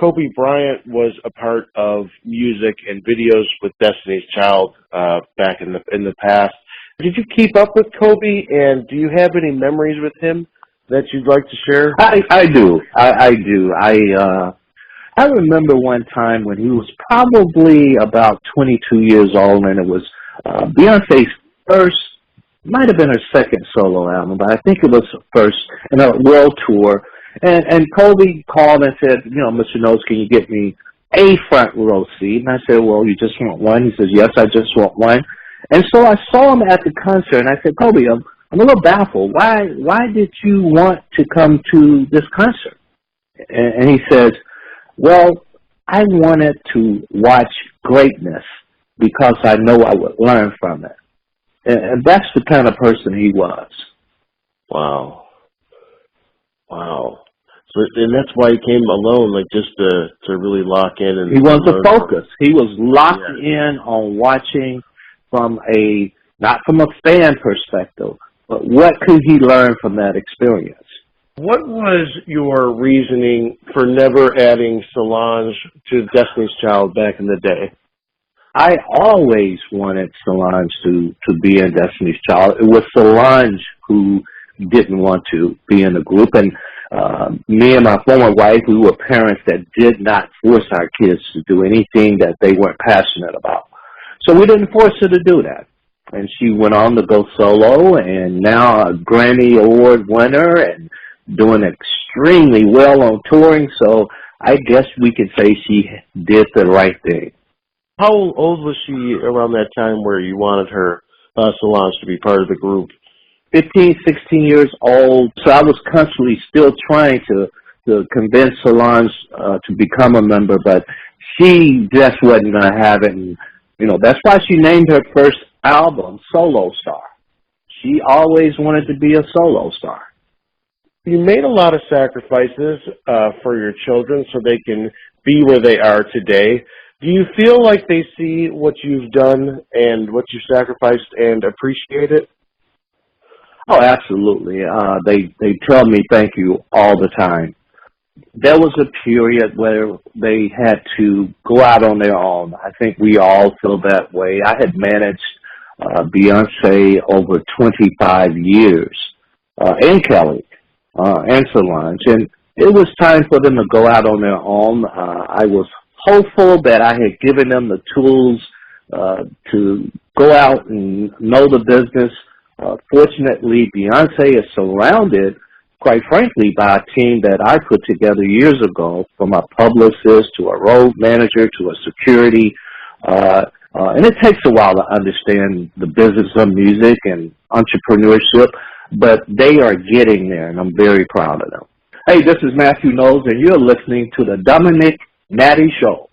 Kobe Bryant was a part of music and videos with Destiny's Child back in the past. Did you keep up with Kobe, and do you have any memories with him that you'd like to share? I do. I do. I remember one time when he was probably about 22 years old, and it was Beyonce's first, might have been her second solo album, but I think it was first in a world tour. And Kobe called and said, you know, Mr. Knowles, can you get me a front row seat? And I said, well, you just want one? He says, yes, I just want one. And so I saw him at the concert, and I said, Kobe, I'm a little baffled. Why did you want to come to this concert? And he says, well, I wanted to watch greatness because I know I would learn from it. And that's the kind of person he was. Wow. Wow. So, and that's why he came alone, like just to really lock in. And he was the focus. He was locked in on watching from not from a fan perspective, but what could he learn from that experience? What was your reasoning for never adding Solange to Destiny's Child back in the day? I always wanted Solange to be in Destiny's Child. It was Solange who didn't want to be in the group, and me and my former wife, we were parents that did not force our kids to do anything that they weren't passionate about. So we didn't force her to do that. And she went on to go solo, and now a Grammy Award winner and doing extremely well on touring. So I guess we could say she did the right thing. How old was she around that time where you wanted her, Solange, to be part of the group? 15, 16 years old. So I was constantly still trying to convince Solange to become a member, but she just wasn't going to have it. And, you know, that's why she named her first album Solo Star. She always wanted to be a solo star. You made a lot of sacrifices for your children so they can be where they are today. Do you feel like they see what you've done and what you've sacrificed and appreciate it? Oh, absolutely. They tell me thank you all the time. There was a period where they had to go out on their own. I think we all feel that way. I had managed Beyoncé over 25 years, and Kelly, and Solange, and it was time for them to go out on their own. I was hopeful that I had given them the tools to go out and know the business. Fortunately, Beyoncé is surrounded, quite frankly, by a team that I put together years ago, from a publicist to a road manager to a security. And it takes a while to understand the business of music and entrepreneurship, but they are getting there, and I'm very proud of them. Hey, this is Mathew Knowles, and you're listening to the Domenick Natty Show.